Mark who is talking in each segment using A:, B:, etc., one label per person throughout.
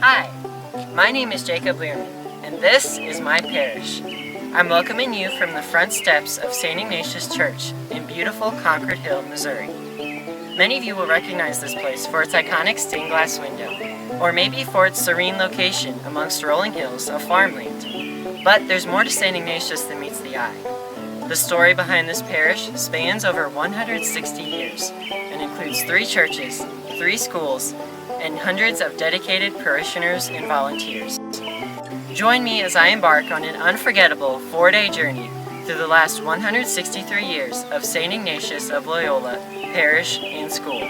A: Hi, my name is Jacob Learman, and this is my parish. I'm welcoming you from the front steps of St. Ignatius Church in beautiful Concord Hill, Missouri. Many of you will recognize this place for its iconic stained glass window, or maybe for its serene location amongst rolling hills of farmland. But there's more to St. Ignatius than meets the eye. The story behind this parish spans over 160 years and includes 3 churches, 3 schools, and hundreds of dedicated parishioners and volunteers. Join me as I embark on an unforgettable 4-day journey through the last 163 years of St. Ignatius of Loyola Parish and School.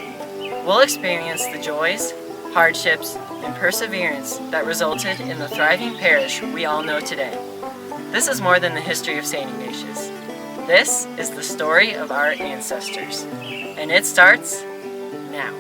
A: We'll experience the joys, hardships, and perseverance that resulted in the thriving parish we all know today. This is more than the history of St. Ignatius. This is the story of our ancestors, and it starts now.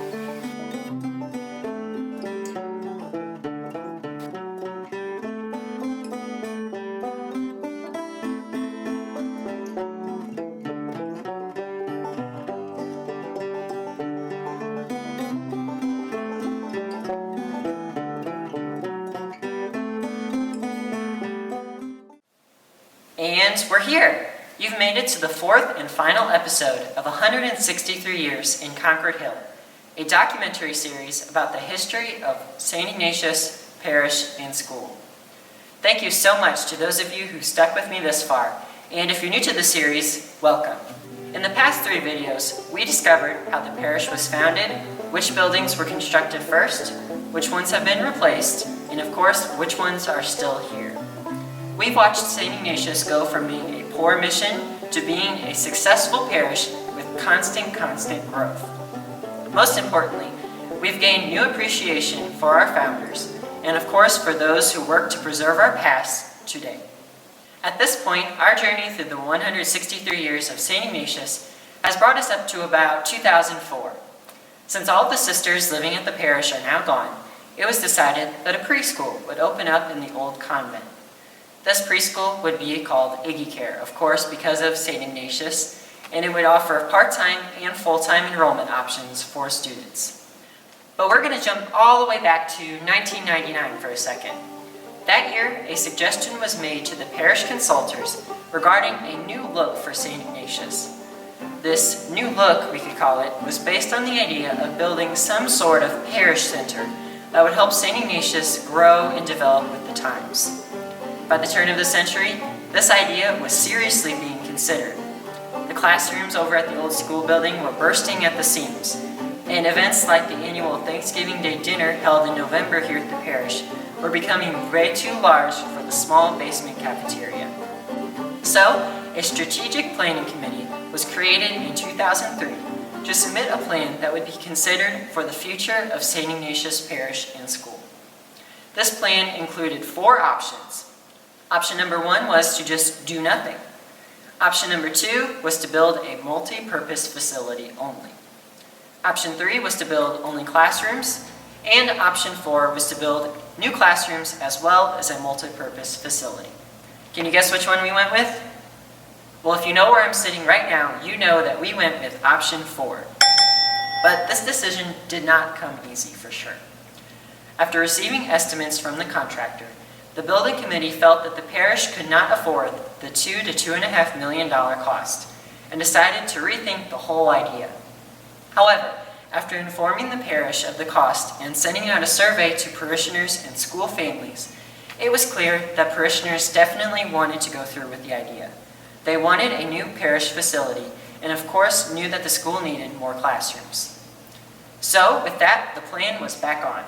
A: And we're here! You've made it to the 4th and final episode of 163 Years in Concord Hill, a documentary series about the history of St. Ignatius Parish and School. Thank you so much to those of you who stuck with me this far, and if you're new to the series, welcome. In the past 3 videos, we discovered how the parish was founded, which buildings were constructed first, which ones have been replaced, and of course, which ones are still here. We've watched St. Ignatius go from being a poor mission to being a successful parish with constant growth. Most importantly, we've gained new appreciation for our founders, and of course for those who work to preserve our past today. At this point, our journey through the 163 years of St. Ignatius has brought us up to about 2004. Since all of the sisters living at the parish are now gone, it was decided that a preschool would open up in the old convent. This preschool would be called Ignatius, of course, because of St. Ignatius, and it would offer part-time and full-time enrollment options for students. But we're going to jump all the way back to 1999 for a second. That year, a suggestion was made to the parish consultors regarding a new look for St. Ignatius. This new look, we could call it, was based on the idea of building some sort of parish center that would help St. Ignatius grow and develop with the times. By the turn of the century, this idea was seriously being considered. The classrooms over at the old school building were bursting at the seams, and events like the annual Thanksgiving Day dinner held in November here at the parish were becoming way too large for the small basement cafeteria. So, a strategic planning committee was created in 2003 to submit a plan that would be considered for the future of St. Ignatius Parish and School. This plan included 4 options. Option number 1 was to just do nothing. Option number 2 was to build a multi-purpose facility only. Option 3 was to build only classrooms, and option 4 was to build new classrooms as well as a multi-purpose facility. Can you guess which one we went with? Well, if you know where I'm sitting right now, you know that we went with option 4. But this decision did not come easy for sure. After receiving estimates from the contractor, the building committee felt that the parish could not afford the $2 to $2.5 million cost and decided to rethink the whole idea. However, after informing the parish of the cost and sending out a survey to parishioners and school families, it was clear that parishioners definitely wanted to go through with the idea. They wanted a new parish facility and of course knew that the school needed more classrooms. So with that, the plan was back on.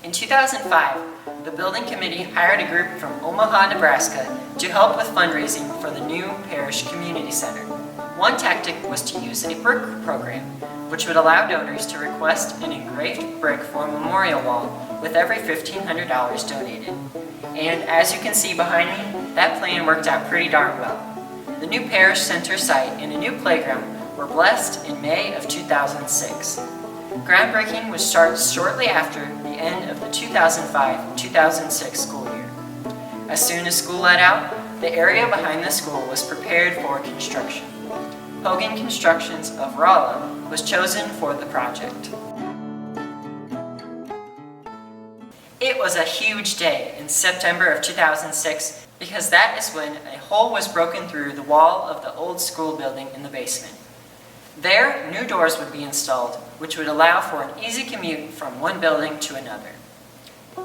A: In 2005, the building committee hired a group from Omaha, Nebraska to help with fundraising for the new parish community center. One tactic was to use a brick program, which would allow donors to request an engraved brick for a memorial wall with every $1,500 donated. And as you can see behind me, that plan worked out pretty darn well. The new parish center site and a new playground were blessed in May of 2006. Groundbreaking would start shortly after the end of the 2005-2006 school year. As soon as school let out, the area behind the school was prepared for construction. Hogan Constructions of Rolla was chosen for the project. was a huge day in September of 2006 because that is when a hole was broken through the wall of the old school building in the basement. There, new doors would be installed, which would allow for an easy commute from one building to another.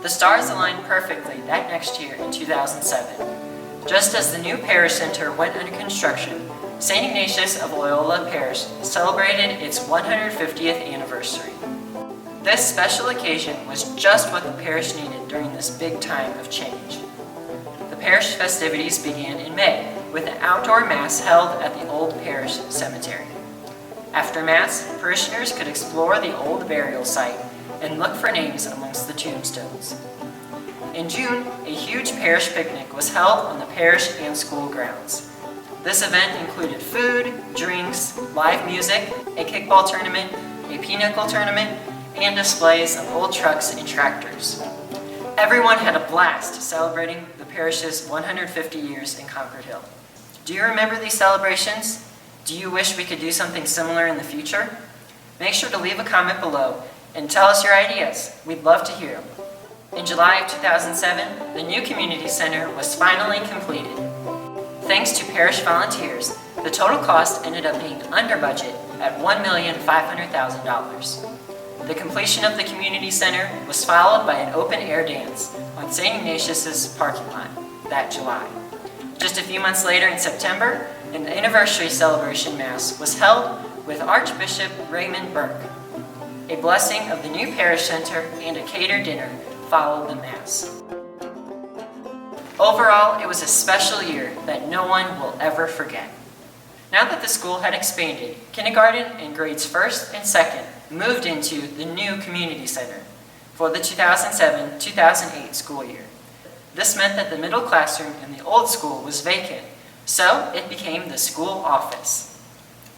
A: The stars aligned perfectly that next year in 2007. Just as the new parish center went under construction, St. Ignatius of Loyola Parish celebrated its 150th anniversary. This special occasion was just what the parish needed during this big time of change. The parish festivities began in May with an outdoor mass held at the old parish cemetery. After mass, parishioners could explore the old burial site and look for names amongst the tombstones. In June, a huge parish picnic was held on the parish and school grounds. This event included food, drinks, live music, a kickball tournament, a pinochle tournament, and displays of old trucks and tractors. Everyone had a blast celebrating the parish's 150 years in Concord Hill. Do you remember these celebrations? Do you wish we could do something similar in the future? Make sure to leave a comment below and tell us your ideas. We'd love to hear them. In July of 2007, the new community center was finally completed. Thanks to parish volunteers, the total cost ended up being under budget at $1,500,000. The completion of the community center was followed by an open-air dance on St. Ignatius's parking lot that July. Just a few months later in September, an anniversary celebration mass was held with Archbishop Raymond Burke. A blessing of the new parish center and a catered dinner followed the mass. Overall, it was a special year that no one will ever forget. Now that the school had expanded, kindergarten and grades 1st and 2nd moved into the new community center for the 2007-2008 school year. This meant that the middle classroom in the old school was vacant, so it became the school office.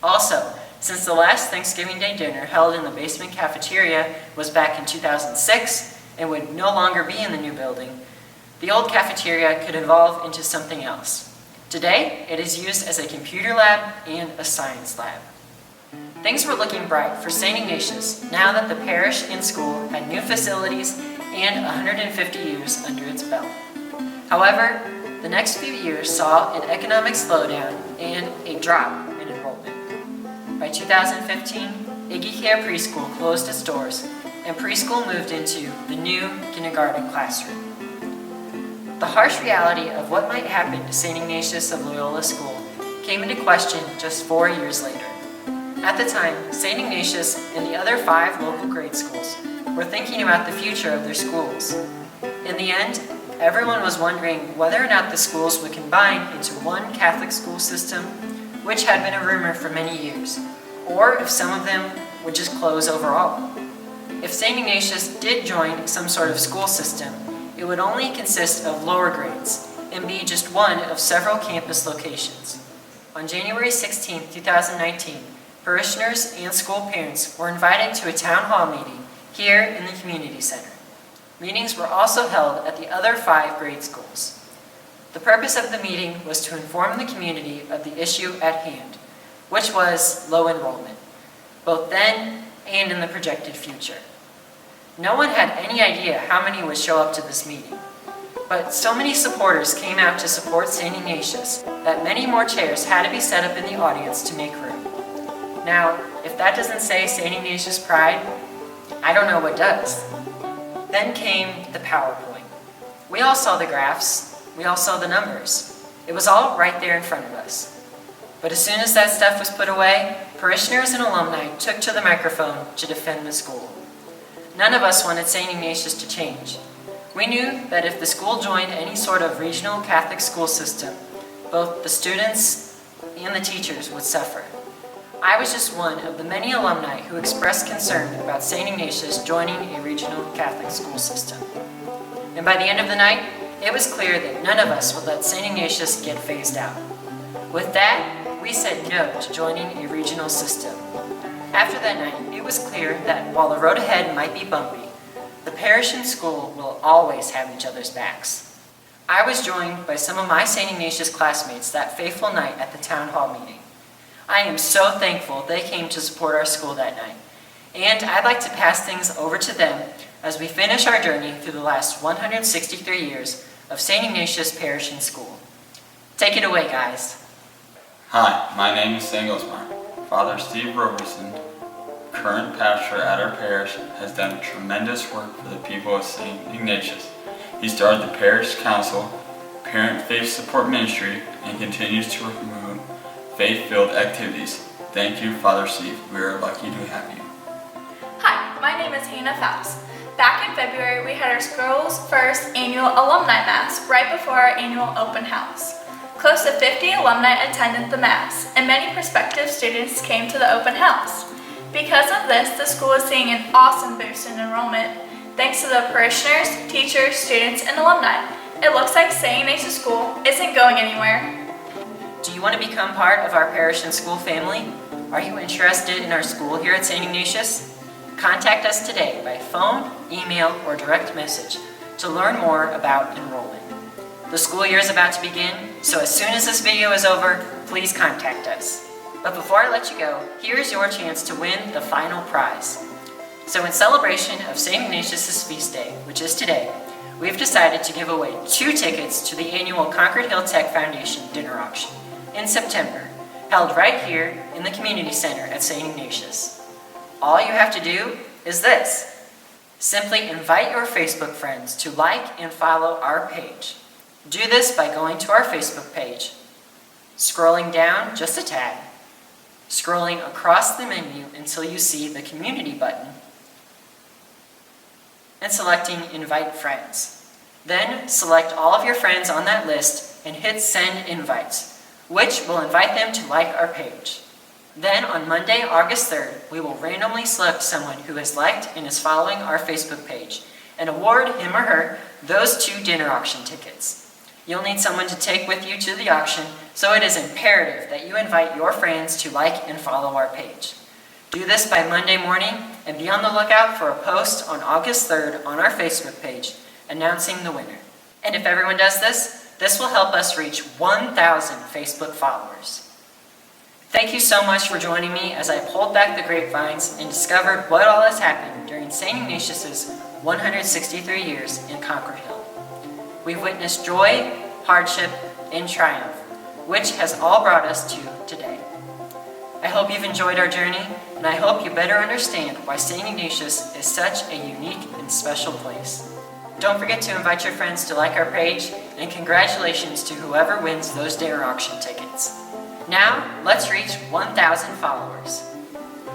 A: Also, since the last Thanksgiving Day dinner held in the basement cafeteria was back in 2006 and would no longer be in the new building, the old cafeteria could evolve into something else. Today, it is used as a computer lab and a science lab. Things were looking bright for St. Ignatius now that the parish and school had new facilities and 150 years under its belt. However, the next few years saw an economic slowdown and a drop in enrollment. By 2015, Iggy Care Preschool closed its doors and preschool moved into the new kindergarten classroom. The harsh reality of what might happen to St. Ignatius of Loyola School came into question just 4 years later. At the time, St. Ignatius and the other 5 local grade schools were thinking about the future of their schools. In the end, everyone was wondering whether or not the schools would combine into one Catholic school system, which had been a rumor for many years, or if some of them would just close overall. If St. Ignatius did join some sort of school system, it would only consist of lower grades and be just one of several campus locations. On January 16, 2019, parishioners and school parents were invited to a town hall meeting here in the community center. Meetings were also held at the other 5 grade schools. The purpose of the meeting was to inform the community of the issue at hand, which was low enrollment, both then and in the projected future. No one had any idea how many would show up to this meeting, but so many supporters came out to support St. Ignatius that many more chairs had to be set up in the audience to make room. Now, if that doesn't say St. Ignatius pride, I don't know what does. Then came the PowerPoint. We all saw the graphs, we all saw the numbers. It was all right there in front of us. But as soon as that stuff was put away, parishioners and alumni took to the microphone to defend the school. None of us wanted St. Ignatius to change. We knew that if the school joined any sort of regional Catholic school system, both the students and the teachers would suffer. I was just one of the many alumni who expressed concern about St. Ignatius joining a regional Catholic school system. And by the end of the night, it was clear that none of us would let St. Ignatius get phased out. With that, we said no to joining a regional system. After that night, it was clear that while the road ahead might be bumpy, the parish and school will always have each other's backs. I was joined by some of my St. Ignatius classmates that fateful night at the town hall meeting. I am so thankful they came to support our school that night, And I'd like to pass things over to them as we finish our journey through the last 163 years of St. Ignatius Parish and School. Take it away, guys.
B: Hi, my name is Sam Gosmar. Father Steve Roberson, current pastor at our parish, has done tremendous work for the people of St. Ignatius. He started the Parish Council, Parent Faith Support Ministry, and continues to promote faith-filled activities. Thank you, Father Steve. We are lucky to have you.
C: Hi, my name is Hannah Faust. Back in February, we had our school's first annual alumni mass right before our annual open house. Close to 50 alumni attended the mass, and many prospective students came to the open house. Because of this, the school is seeing an awesome boost in enrollment, thanks to the parishioners, teachers, students, and alumni. It looks like St. Ignatius School isn't going anywhere.
A: Do you want to become part of our parish and school family? Are you interested in our school here at St. Ignatius? Contact us today by phone, email, or direct message to learn more about enrollment. The school year is about to begin, so as soon as this video is over, please contact us. But before I let you go, here's your chance to win the final prize. So in celebration of St. Ignatius' feast day, which is today, we've decided to give away 2 tickets to the annual Concord Hill Tech Foundation dinner auction in September, held right here in the community center at St. Ignatius. All you have to do is this. Simply invite your Facebook friends to like and follow our page. Do this by going to our Facebook page, scrolling down just a tad, scrolling across the menu until you see the community button, and selecting Invite Friends. Then select all of your friends on that list and hit Send Invites, which will invite them to like our page. Then on Monday, August 3rd, we will randomly select someone who has liked and is following our Facebook page and award him or her those 2 dinner auction tickets. You'll need someone to take with you to the auction, so it is imperative that you invite your friends to like and follow our page. Do this by Monday morning and be on the lookout for a post on August 3rd on our Facebook page announcing the winner. And if everyone does this, this will help us reach 1,000 Facebook followers. Thank you so much for joining me as I pulled back the grapevines and discovered what all has happened during St. Ignatius' 163 years in Concord Hill. We've witnessed joy, hardship, and triumph, which has all brought us to today. I hope you've enjoyed our journey, and I hope you better understand why St. Ignatius is such a unique and special place. Don't forget to invite your friends to like our page, and congratulations to whoever wins those dinner auction tickets. Now, let's reach 1,000 followers.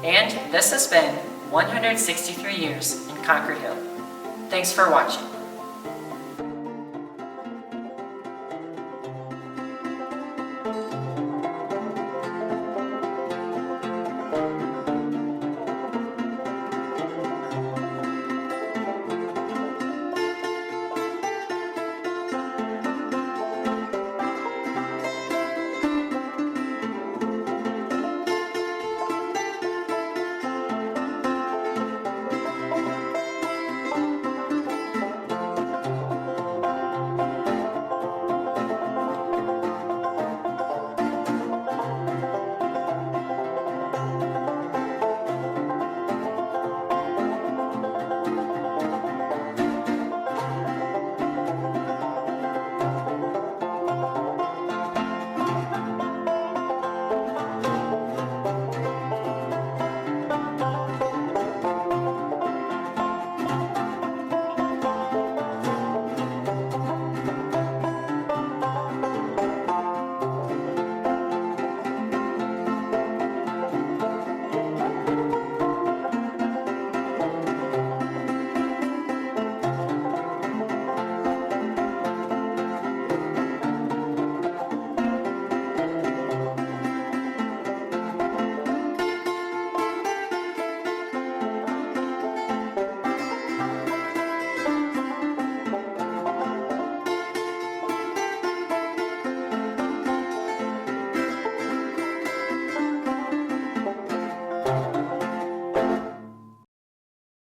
A: And this has been 163 years in Concord Hill. Thanks for watching.